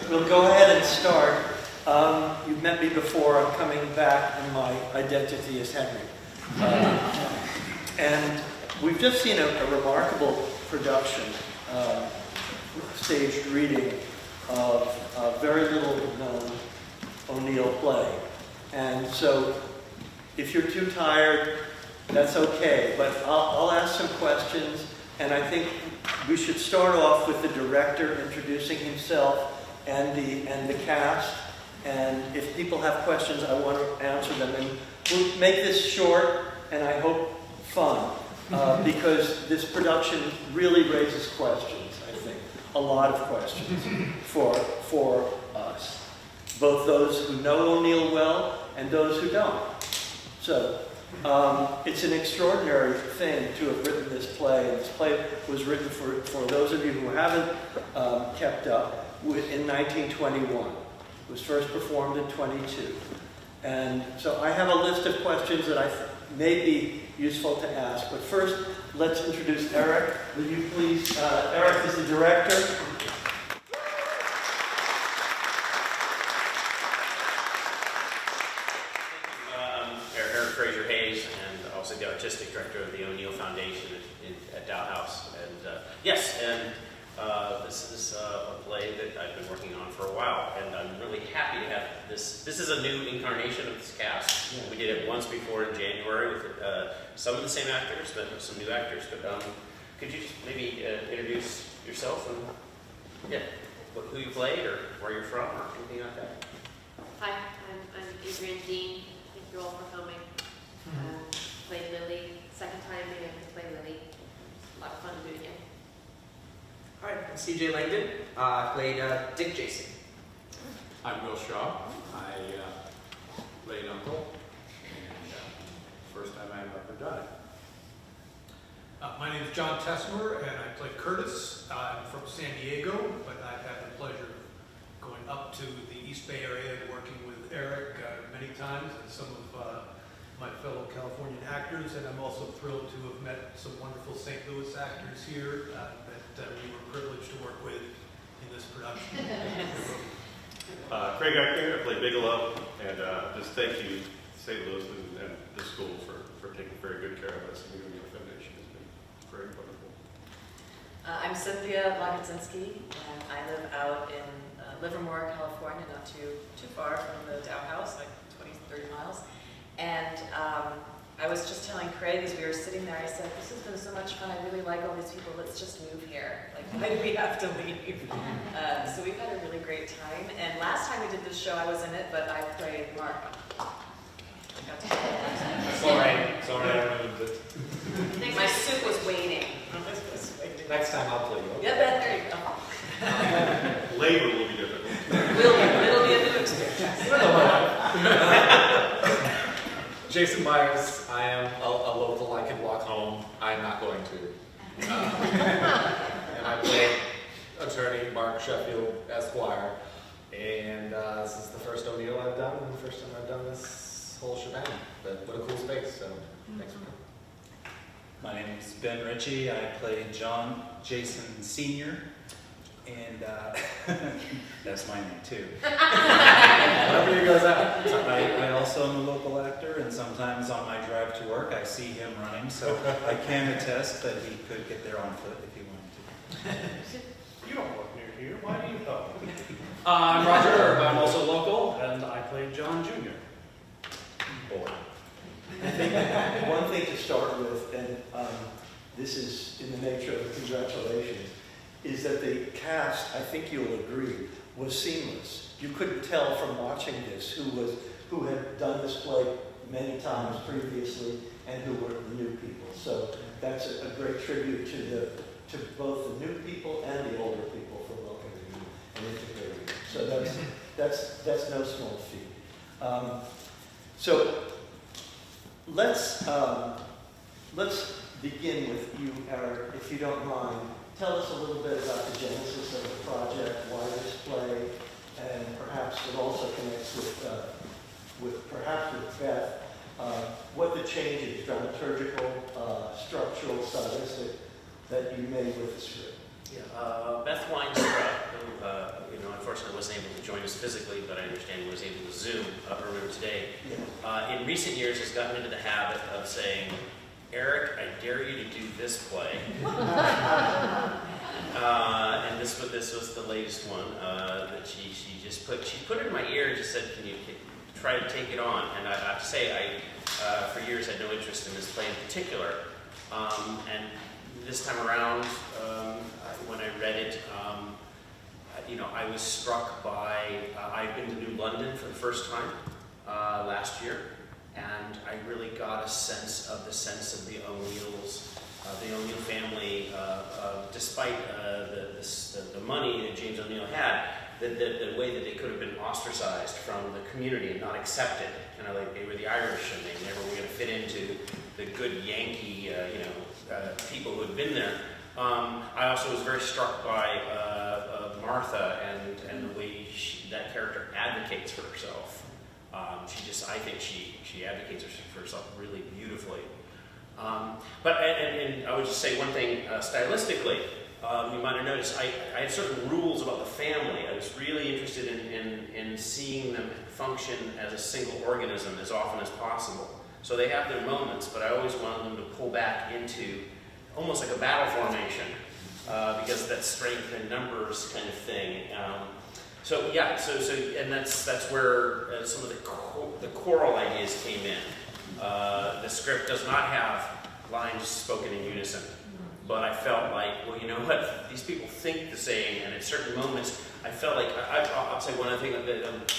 we'll go ahead and start. You've met me before. I'm coming back, and my identity is Henry. And we've just seen a remarkable production, staged reading of a very little known O'Neill play. And so, if you're too tired, that's okay. But I'll ask some questions, and I think we should start off with the director introducing himself and the cast. And if people have questions, I want to answer them. And we'll make this short, and I hope fun, because this production really raises questions, I think. A lot of questions for us. Both those who know O'Neill well and those who don't. So, it's an extraordinary thing to have written this play. And this play was written, for those of you who haven't kept up, in 1921. It was first performed in 22. And so I have a list of questions that I may be useful to ask. But first, let's introduce Eric. Will you please, Eric is the director. The artistic director of the O'Neill Foundation at Dow House. And yes, and this is a play that I've been working on for a while, and I'm really happy to have this. This is a new incarnation of this cast. Yeah. We did it once before in January with some of the same actors, but some new actors. But could you just maybe introduce yourself and who you played or where you're from or anything like that? Hi, I'm Adrian, Deane. Thank you all for coming. Played Lily. Second time being able to play Lily. A lot of fun to do it again. All right, I'm CJ Langdon. I played Dick Jayson. I'm Will Shaw. I played Uncle, and first time I've ever done it. My name is John Tessmer, and I play Curtis. I'm from San Diego, but I've had the pleasure of going up to the East Bay area and working with Eric many times and some of my fellow Californian actors, and I'm also thrilled to have met some wonderful St. Louis actors here that we were privileged to work with in this production. Craig Eychner, I play Bigelow, and just thank you, St. Louis and the school for taking very good care of us. And the O'Neill Foundation has been very wonderful. I'm Cynthia, Lagodzinski, and I live out in Livermore, California, not too far from the Dow House, like 20, 30 miles. And I was just telling Craig as we were sitting there, I said, this has been so much fun, I really like all these people, let's just move here. Like, why do we have to leave? So we've had a really great time. And last time we did this show, I was in it, but I played Mark. It's all right, I ruined it. My suit was waiting. Next time I'll play you. Yeah, there you go. Labor will be difficult. It'll be a new experience. Jason Meyers, I am a local. I can walk home. I'm not going to. And I play attorney Mark Sheffield, Esquire. And this is the first O'Neill I've done, and the first time I've done this whole shebang. But what a cool space, so thanks for coming. My name is Ben Ritchie. I play Jayson Sr. And that's my name too. Whenever he goes out. I also am a local actor, and sometimes on my drive to work I see him running, so I can attest that he could get there on foot if he wanted to. You don't work near here. Why do you come? I'm Roger. I'm also local, and I play John Jr. Boy. I think one thing to start with, and this is in the nature of congratulations, is that the cast, I think you'll agree, was seamless. You couldn't tell from watching this who had done this play many times previously and who were the new people. So that's a great tribute to both the new people and the older people for welcoming you and integrating you. So that's no small feat. So let's begin with you, Eric, if you don't mind. Tell us a little bit about the genesis of the project, why this play, and perhaps it also connects with Beth, what the changes, dramaturgical, structural, stylistic, that you made with the script. Yeah, Beth Weinstruck, who, unfortunately wasn't able to join us physically, but I understand he was able to Zoom earlier today. Yeah. In recent years has gotten into the habit of saying, Eric, I dare you to do this play. And this was the latest one that she put it in my ear and just said, can you try to take it on? And I have to say, I for years had no interest in this play in particular. And this time around, when I read it, I was struck by, I've been to New London for the first time last year, and I really got a sense of the O'Neills, the O'Neill family, despite the money that James O'Neill had, the way that they could have been ostracized from the community and not accepted, kind of like they were the Irish and they never were going to fit into the good Yankee, people who had been there. I also was very struck by Martha and the way that character advocates for herself. I think she advocates for herself really beautifully. But I would just say one thing stylistically. You might have noticed I had certain rules about the family. I was really interested in seeing them function as a single organism as often as possible. So they have their moments, but I always wanted them to pull back into almost like a battle formation, because that strength in numbers kind of thing. And that's where some of the choral ideas came in. The script does not have lines spoken in unison, but I felt like, well, you know what? These people think the same, and at certain moments, I felt like I'll say one other thing that.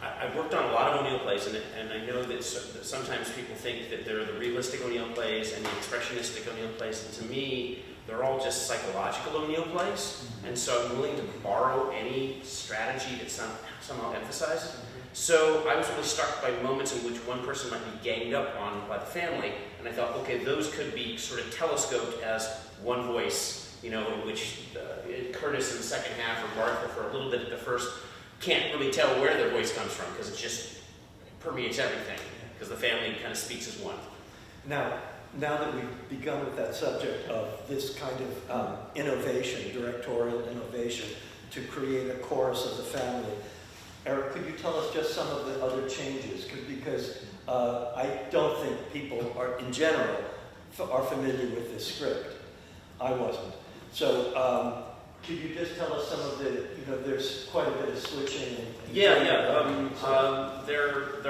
I've worked on a lot of O'Neill plays, and I know that sometimes people think that they're the realistic O'Neill plays and the expressionistic O'Neill plays, and to me, they're all just psychological O'Neill plays, and so I'm willing to borrow any strategy that somehow emphasizes. So I was really struck by moments in which one person might be ganged up on by the family, and I thought, okay, those could be sort of telescoped as one voice, in which Curtis in the second half, or Martha for a little bit at the first, can't really tell where their voice comes from because it just permeates everything because the family kind of speaks as one. Now that we've begun with that subject of this kind of innovation, directorial innovation, to create a chorus of the family, Eric, could you tell us just some of the other changes? Because I don't think people are, in general, are familiar with this script. I wasn't. So could you just tell us some of the, there's quite a bit of switching. There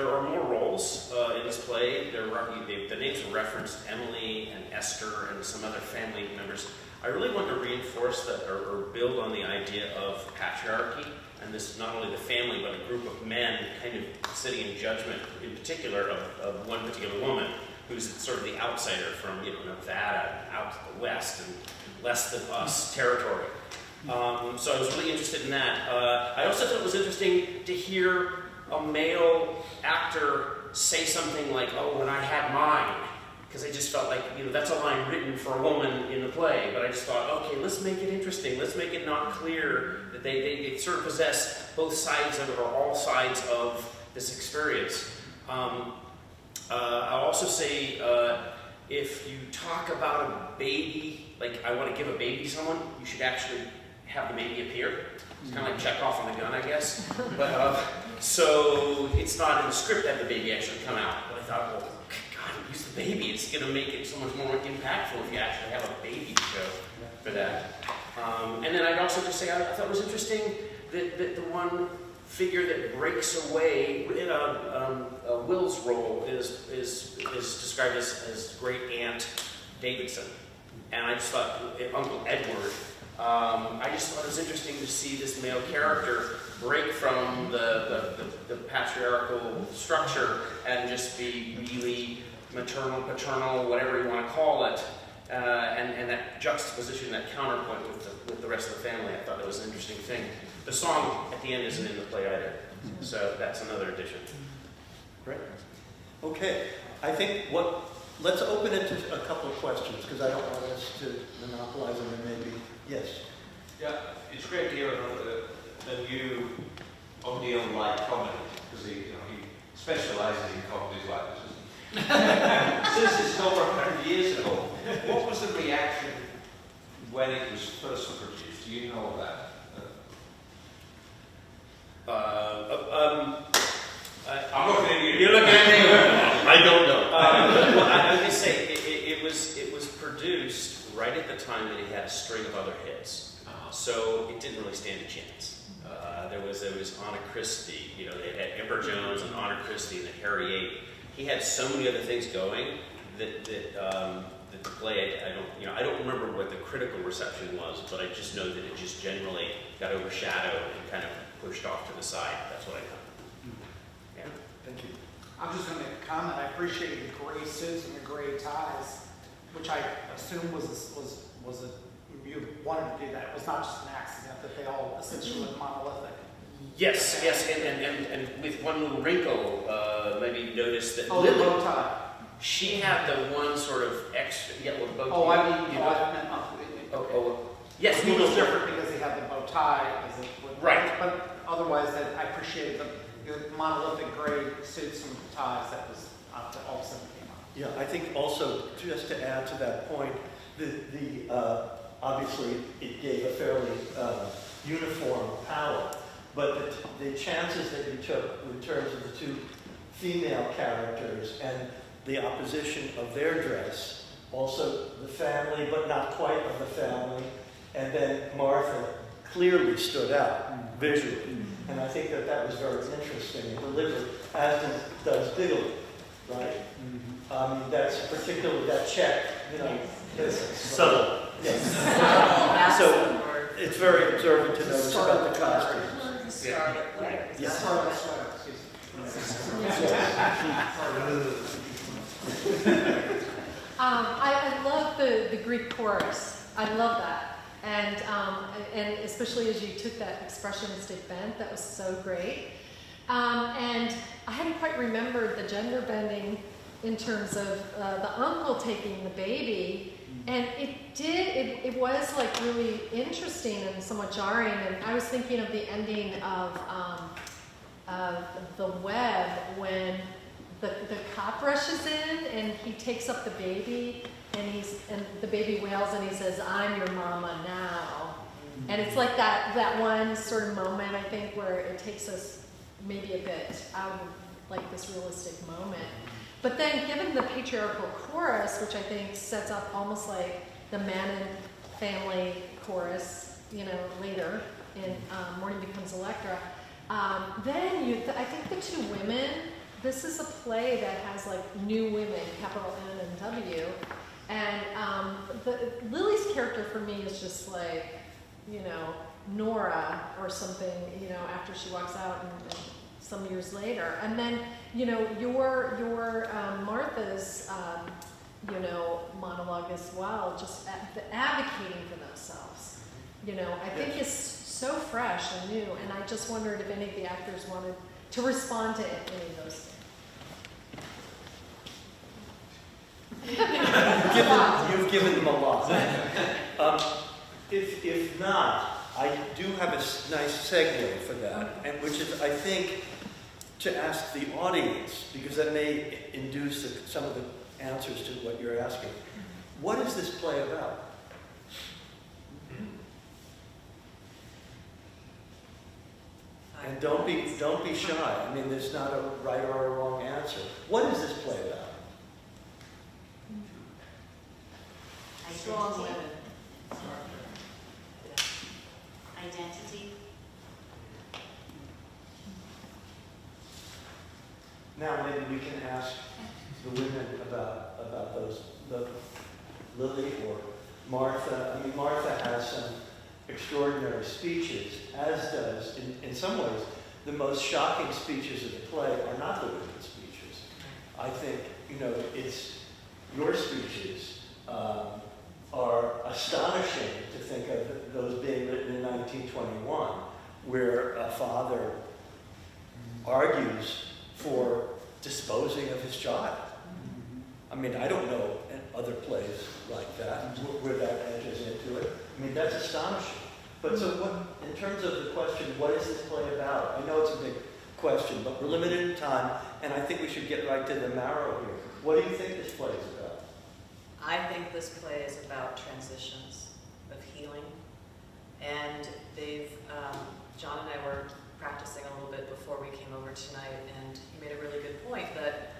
are more roles in this play. The names are referenced, Emily and Esther and some other family members. I really want to reinforce that or build on the idea of patriarchy, and this not only the family, but a group of men kind of sitting in judgment, in particular of one particular woman, who's sort of the outsider from Nevada out to the west and less than us territory. So I was really interested in that. I also thought it was interesting to hear a male actor say something like, "Oh, when I had mine," because I just felt like, that's a line written for a woman in the play, but I just thought, okay, let's make it interesting. Let's make it not clear that they sort of possess both sides of it or all sides of this experience. I'll also say, if you talk about a baby, like I want to give a baby to someone, you should actually have the baby appear. It's kind of like Chekhov on the gun, I guess. But so it's not in the script that the baby actually come out. But I thought, well, God, use the baby. It's going to make it so much more impactful if you actually have a baby to show for that. And then I'd also just say I thought it was interesting that the one figure that breaks away, Will's role is described as Great Aunt Davidson. And I just thought, Uncle Edward, I just thought it was interesting to see this male character break from the patriarchal structure and just be really maternal, paternal, whatever you want to call it, and that juxtaposition, that counterpoint with the rest of the family. I thought that was an interesting thing. The song at the end isn't in the play either, so that's another addition. Great. Okay, I think let's open it to a couple of questions, because I don't want us to monopolize them, and maybe, yes. Yeah, it's great to hear a new O'Neill-like comedy, because he specialises in comedies like this, doesn't he? Since it's over 100 years ago, what was the reaction when it was first produced? Do you know that? a string of other hits. So it didn't really stand a chance. There was Anna Christie, you know, they had Ember Jones and Honor Christie and the Harry Eight. He had so many other things going that the play, I don't remember what the critical reception was, but I just know that it just generally got overshadowed and kind of pushed off to the side. That's what I know. Yeah. Thank you. I'm just going to make a comment. I appreciate the gray suits and the gray ties, which I assume was you wanted to do that. It was not just an accident that they all essentially look monolithic. Yes, and with one little wrinkle, maybe notice that Oh, Lily, the bow tie. she had the one sort of extra, yeah, with bow tie. Oh, I mean, you I know. meant Yes, he no, was no, different because he had the bow tie. As it would, Right. But otherwise, I appreciated the monolithic gray suits and ties that was all of a sudden came up. Yeah, I think also, just to add to that point, obviously it gave a fairly uniform palette, but the chances that you took in terms of the two female characters and the opposition of their dress, also the family, but not quite of the family, and then Martha clearly stood out visually. And I think that was very interesting and deliberate, as does Bigelow, right? That's particularly that check, you know, it's subtle. Yes. So it's very observant to notice about the costumes. Scarlet letter. Yes. Scarlet sweater, I love the Greek chorus. I love that. And especially as you took that expressionistic bent, that was so great. And I hadn't quite remembered the gender bending in terms of the uncle taking the baby. And it was like really interesting and somewhat jarring. And I was thinking of the ending of The Web when the cop rushes in and he takes up the baby and the baby wails and he says, "I'm your mama now." And it's like that one sort of moment, I think, where it takes us maybe a bit out of like this realistic moment. But then given the patriarchal chorus, which I think sets up almost like the Manon family chorus, you know, later in Morning Becomes Electra, then I think the two women, this is a play that has like new women, capital N and W, and Lily's character for me is just like, you know, Nora or something, you know, after she walks out and some years later. And then, you know, your Martha's, you know, monologue as well, just advocating for themselves, you know, I think is so fresh and new. And I just wondered if any of the actors wanted to respond to any of those. You've given them a lot. If not, I do have a nice segue for that, and which is, I think, to ask the audience, because that may induce some of the answers to what you're asking. What is this play about? And don't be shy. I mean, there's not a right or a wrong answer. What is this play about? Strong women. Identity. Now maybe we can ask the women about those, Lily or Martha. I mean, Martha has some extraordinary speeches, as does, in some ways, the most shocking speeches of the play are not the women's speeches. I think, you know, it's your speeches are astonishing to think of those being written in 1921, where a father argues for disposing of his child. I mean, I don't know other plays like that, where that enters into it. I mean, that's astonishing. But so what, in terms of the question, what is this play about? I know it's a big question, but we're limited in time, and I think we should get right to the marrow here. What do you think this play is about? I think this play is about transitions of healing. And John and I were practicing a little bit before we came over tonight, and he made a really good point that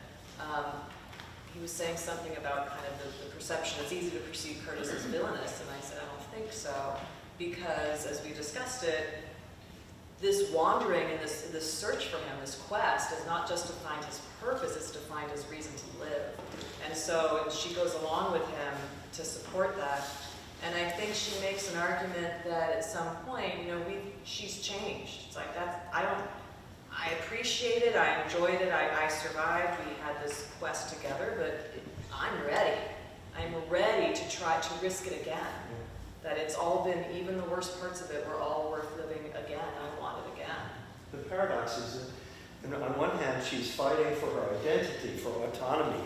he was saying something about kind of the perception. It's easy to perceive Curtis as villainous, and I said, I don't think so, because as we discussed it, this wandering and this search for him, this quest, is not just to find his purpose, it's to find his reason to live. And so she goes along with him to support that. And I think she makes an argument that at some point, she's changed. It's like, I appreciate it, I enjoyed it, I survived, we had this quest together, but I'm ready. I'm ready to try to risk it again. That it's all been, even the worst parts of it were all worth living again. I want it again. The paradox is that, on one hand, she's fighting for her identity, for autonomy.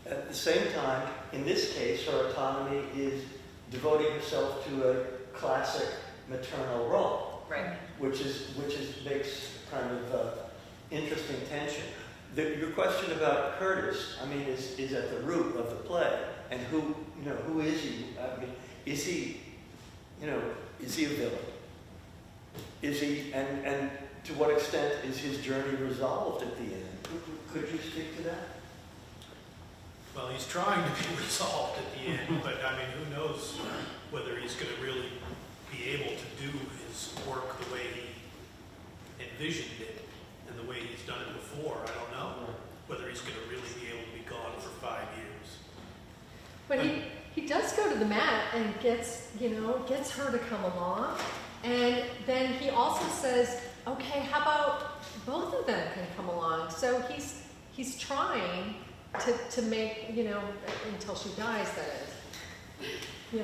At the same time, in this case, her autonomy is devoting herself to a classic maternal role, right? Which makes kind of interesting tension. Your question about Curtis, is at the root of the play, and who is he? Is he a villain? Is he, and to what extent is his journey resolved at the end? Could you speak to that? Well, he's trying to be resolved at the end, but who knows whether he's going to really be able to do his work the way he envisioned it and the way he's done it before. I don't know whether he's going to really be able to be gone for 5 years. But he does go to the mat and gets her to come along. And then he also says, okay, how about both of them can come along? So he's trying to make, until she dies, that is.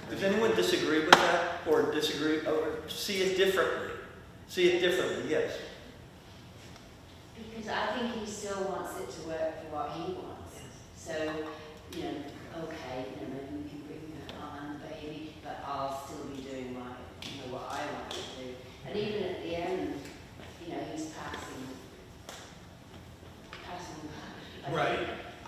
Does anyone disagree with that? Or disagree, or see it differently? See it differently, yes. Because I think he still wants it to work for what he wants. So, okay, maybe we can bring her on the baby, but I'll still be doing what I want to do. And even at the end, he's passing back. Right.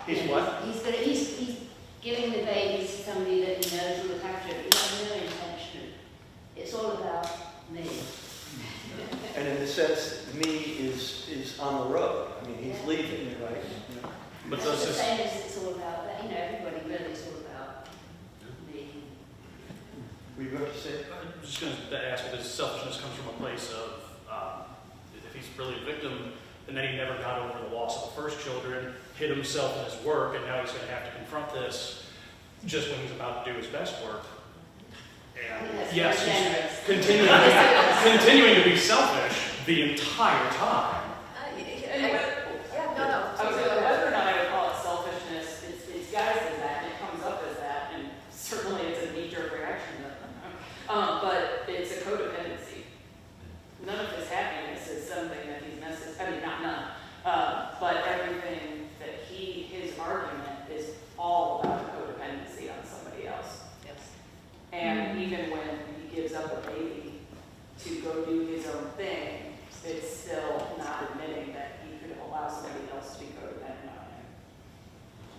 He's what? He's giving the baby to somebody that he knows will look after it. He has no intention. It's all about me. And in a sense, me is on the road. He's leaving, right? But that's the same as it's all about that. Everybody really is all about me. Were you going to say? I'm just going to ask if his selfishness comes from a place of, if he's really a victim, and then he never got over the loss of the first children, hid himself in his work, and now he's going to have to confront this just when he's about to do his best work. And yes, he's continuing to be selfish the entire time. I was like, whether or not I would call it selfishness, it's guised as that, and it comes up as that, and certainly it's a knee-jerk reaction. But it's a codependency. None of his happiness is something that he's necessary. Not none. But everything that his argument is all about codependency on somebody else. Yes. And even when he gives up a baby to go do his own thing, it's still not admitting that he could allow somebody else to be codependent on him.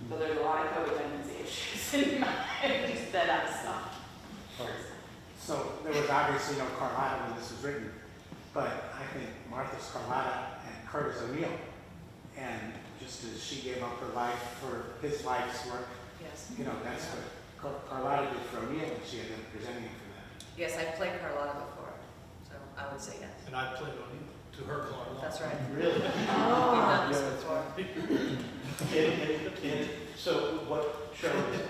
So there's a lot of codependency issues in my head that I'm not. So there was obviously no Carlotta when this was written, but I think Martha's Carlotta and Curtis O'Neill. And just as she gave up her life for his life's work, yes. That's what Carlotta did for O'Neill, and she ended up presenting him for that. Yes, I've played Carlotta before, so I would say yes. And I played O'Neill to her Carlotta. That's right. Really? We've done this before. So what show is it?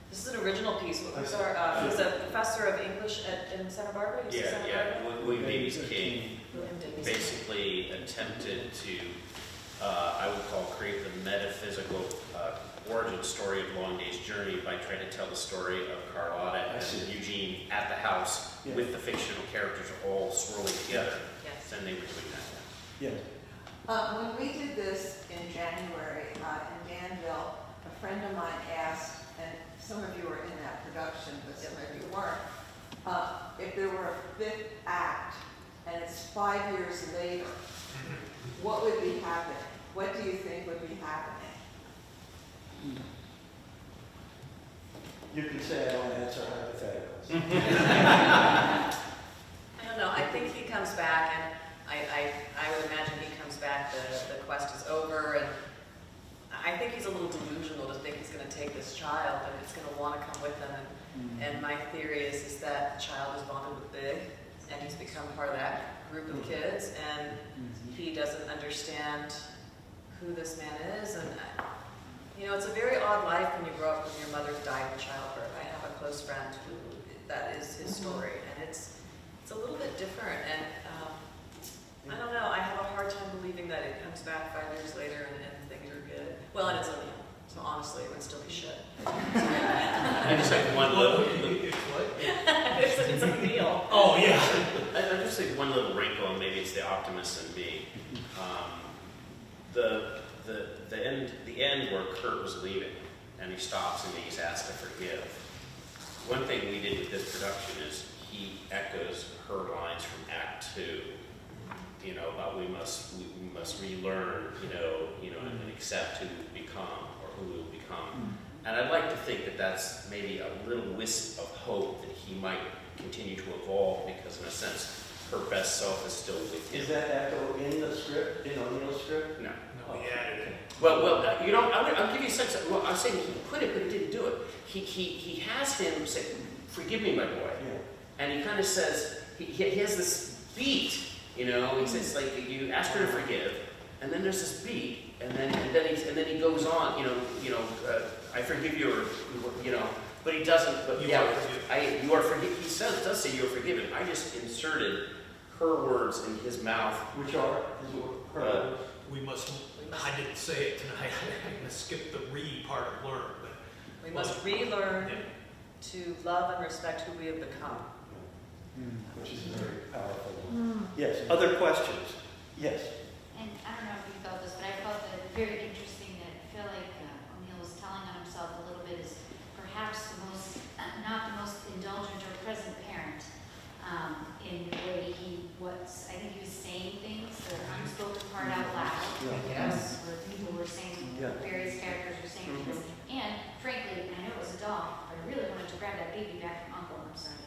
This is an original piece. He was a professor of English in Santa Barbara. William Davies King William Davies basically attempted to, I would call, create the metaphysical origin story of Long Day's Journey by trying to tell the story of Carlotta and Eugene at the house with the fictional characters all swirling together. Yes. And they were doing that. Yes. When we did this in January in Danville, a friend of mine asked, and some of you were in that production, but some of you weren't, if there were a fifth act and it's 5 years later, what would be happening? What do you think would be happening? You can say I don't answer hypotheticals. I don't know. I think he comes back, and I would imagine he comes back. The quest is over, and I think he's a little delusional to think he's going to take this child and it's going to want to come with him. And my theory is that the child is bonded with Big, and he's become part of that group of kids, and he doesn't understand who this man is. And you know, it's a very odd life when you grow up when your mother died in childbirth. I have a close friend who that is his story, and it's a little bit different. And I don't know. I have a hard time believing that it comes back 5 years later and things are good. Well, and it's O'Neill. So honestly, it would still be shit. I just have one little. It's O'Neill. Oh, yeah. I just think one little wrinkle, and maybe it's the optimist in me. The end where Kurt was leaving, and he stops and he's asked to forgive. One thing we did with this production is he echoes her lines from Act 2. You know, about we must relearn, and accept who we become or who we will become. And I'd like to think that that's maybe a little wisp of hope that he might continue to evolve, because in a sense, her best self is still with him. Is that echo in the script, in O'Neill's script? No. No, we added it. Well, I'll give you a sense of, well, I'm saying he put it, but he didn't do it. He has him say, "Forgive me, my boy," and he kind of says, he has this beat, he says like you ask her to forgive, and then there's this beat, and then he goes on, I forgive you, or but he doesn't. But you are forgiven. You are forgiven. He does say you are forgiven. I just inserted her words in his mouth, which are her. We must. I didn't say it tonight. I'm going to skip the re part of learn. But we must relearn to love and respect who we have become. Which is very powerful. Yes. Other questions? Yes. And I don't know if you felt this, but I felt that very interesting. That I feel like O'Neill was telling on himself a little bit is perhaps the most, not the most indulgent or present parent in the way he was. I think he was saying things, the unspoken part out loud. Yes. Where people were saying, various characters were saying things. And frankly, I know it was a dog, but I really wanted to grab that baby back from Uncle, I'm sorry.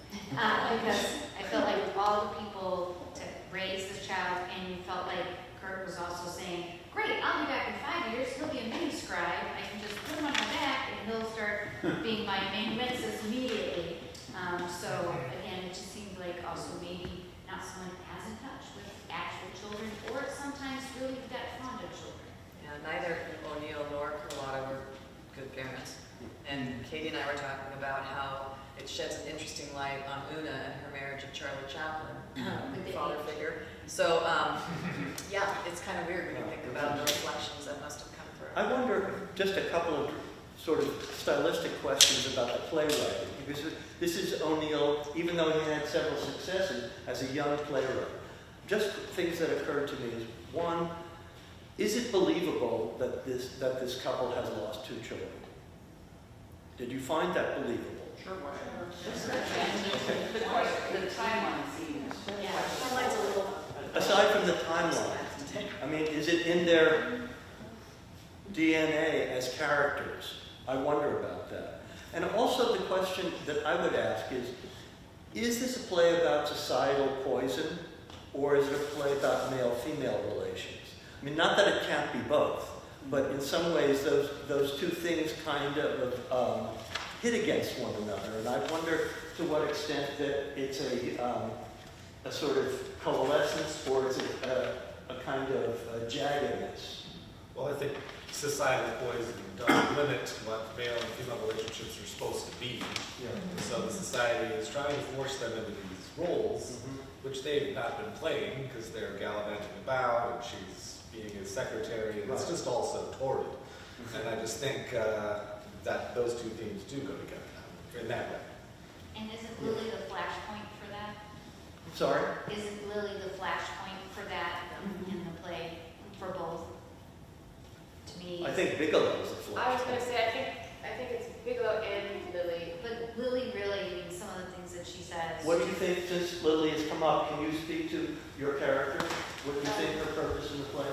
Because I felt like with all the people to raise this child, and you felt like Kurt was also saying, great, I'll be back in 5 years, he'll be a mini scribe, I can just put him on my back and he'll start being my amanuensis immediately. So again, it just seemed like also maybe not someone as in touch with actual children, or sometimes really that fond of children. Yeah, neither O'Neill nor Carlotta were good parents. And Katie and I were talking about how it sheds an interesting light on Una and her marriage of Charlie Chaplin, the father figure. So, yeah, it's kind of weird when you think about the reflections that must have come through. I wonder, just a couple of sort of stylistic questions about the playwriting, because this is O'Neill, even though he had several successes as a young playwright. Just things that occurred to me is, one, is it believable that this couple has lost 2 children? Did you find that believable? Sure, whatever. The timeline seems. Yeah, the timeline's a little. Aside from the timeline, I mean, is it in their DNA as characters? I wonder about that. And also the question that I would ask is this a play about societal poison, or is it a play about male-female relations? I mean, not that it can't be both, but in some ways those two things kind of hit against one another. And I wonder to what extent that it's a sort of coalescence, or is it a kind of jaggedness? Well, I think societal poison does limit what male and female relationships are supposed to be. And so the society is trying to force them into these roles, which they've not been playing because they're gallivanting about and she's being his secretary, and it's just all so torrid. And I just think that those two themes do go together in that way. And isn't Lily the flashpoint for that? Sorry? Isn't Lily the flashpoint for that in the play, for both? To me. I think Bigelow is the flash. I was going to say, I think it's Bigelow and Lily. But Lily really, I mean, some of the things that she says. What do you think, since Lily has come up, can you speak to your character? What do you think her purpose in the play?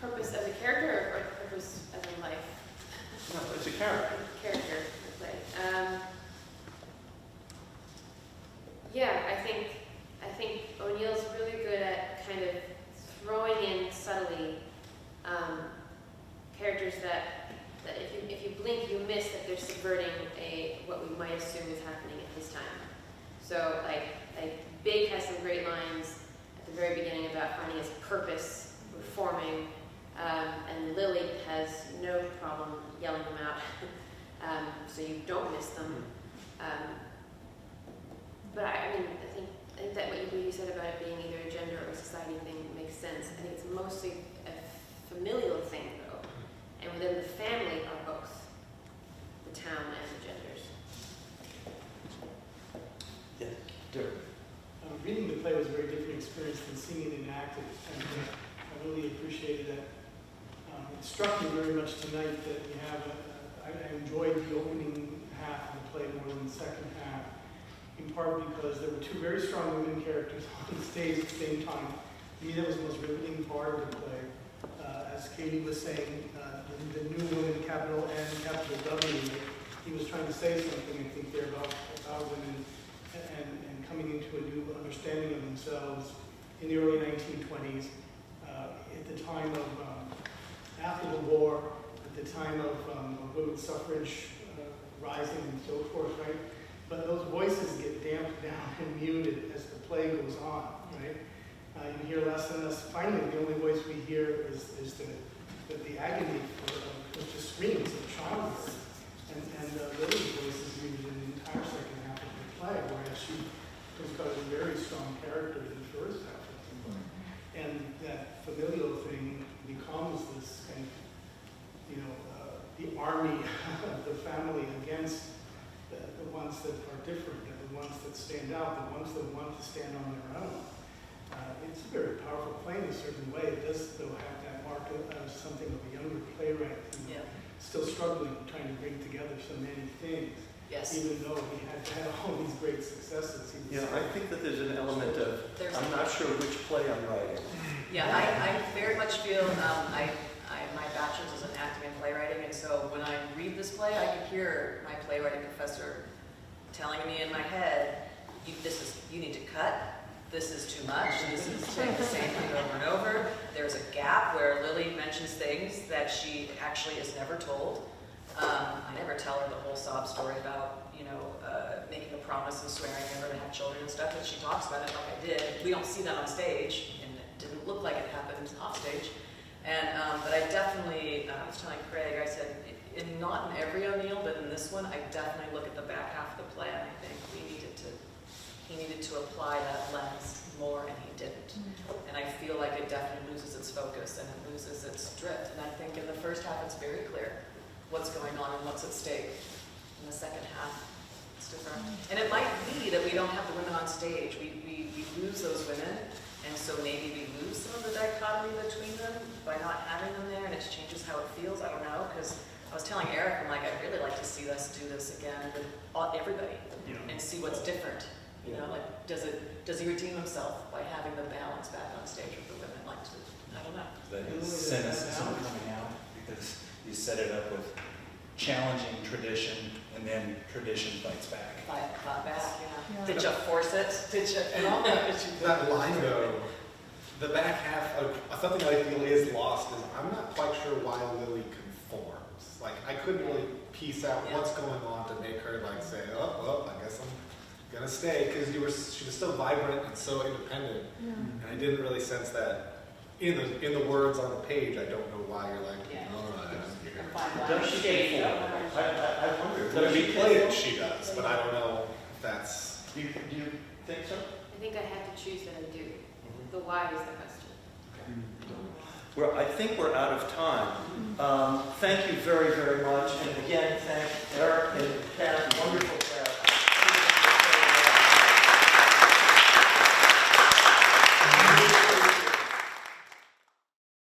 Purpose as a character or purpose as a life? No, it's a character. Character in the play. Yeah, I think O'Neill's really good at kind of throwing in subtly characters that if you blink, you miss that they're subverting what we might assume is happening at his time. So like Big has some great lines at the very beginning about finding his purpose, reforming, and Lily has no problem yelling them out, so you don't miss them. But I think that what you said about it being either a gender or a society thing makes sense. I think it's mostly a familial thing, though, and within the family are both the town and the genders. Yes, Dirk. Reading the play was a very different experience than seeing it enacted, and I really appreciated that. It struck me very much tonight that we have I enjoyed the opening half of the play more than the second half, in part because there were two very strong women characters on stage at the same time. To me, that was the most riveting part of the play. As Katie was saying, the new woman, capital N, capital W, he was trying to say something, I think, there about women and coming into a new understanding of themselves in the early 1920s, at the time of, after the war, at the time of women's suffrage rising and so forth, right? But those voices get damped down and muted as the play goes on, right? You hear less and less. Finally, the only voice we hear is the agony of just screams of childbirth. And Lily's voice is muted in the entire second half of the play, whereas she has got a very strong character in the first half of the play. And that familial thing becomes this kind of, the army of the family against the ones that are different, the ones that stand out, the ones that want to stand on their own. It's a very powerful play in a certain way. It does, though, have that mark of something of a younger playwright who still struggling, trying to bring together so many things. Yes. Even though he had all these great successes. I think that there's an element of, I'm not sure which play I'm writing. Yeah, I very much feel, my bachelor's is in acting and playwriting, and so when I read this play, I can hear my playwriting professor telling me in my head, you need to cut, this is too much, this is saying the same thing over and over. There's a gap where Lily mentions things that she actually is never told. I never tell her the whole sob story about, making a promise and swearing never to have children and stuff, but she talks about it like I did. We don't see that on stage, and it didn't look like it happened off stage. And, but I definitely, I was telling Craig, I said, not in every O'Neill, but in this one, I definitely look at the back half of the play, and I think he needed to apply that lens more, and he didn't. And I feel like it definitely loses its focus, and it loses its drift. And I think in the first half, it's very clear what's going on and what's at stake. In the second half, it's different. And it might be that we don't have the women on stage. We lose those women, and so maybe we lose some of the dichotomy between them by not having them there, and it changes how it feels. I don't know, because I was telling Eric, I'm like, I'd really like to see us do this again with everybody and see what's different. Like, does he redeem himself by having the balance back on stage with the women? Like, I don't know. That cynicism coming out, because you set it up with challenging tradition, and then tradition fights back. Fight back, yeah. Did you force it? Did you? That line, though, the back half of something I feel is lost is I'm not quite sure why Lily conforms. Like, I couldn't really piece out what's going on to make her like say, oh, well, I guess I'm gonna stay, because she was so vibrant and so independent, and I didn't really sense that in the words on the page. I don't know why you're like, Does she conform? I wonder. When we play it, she does, but I don't know if that's. Do you think so? I think I had to choose that I do. The why is the question. Well, I think we're out of time. Thank you very, very much. And again, thank Eric and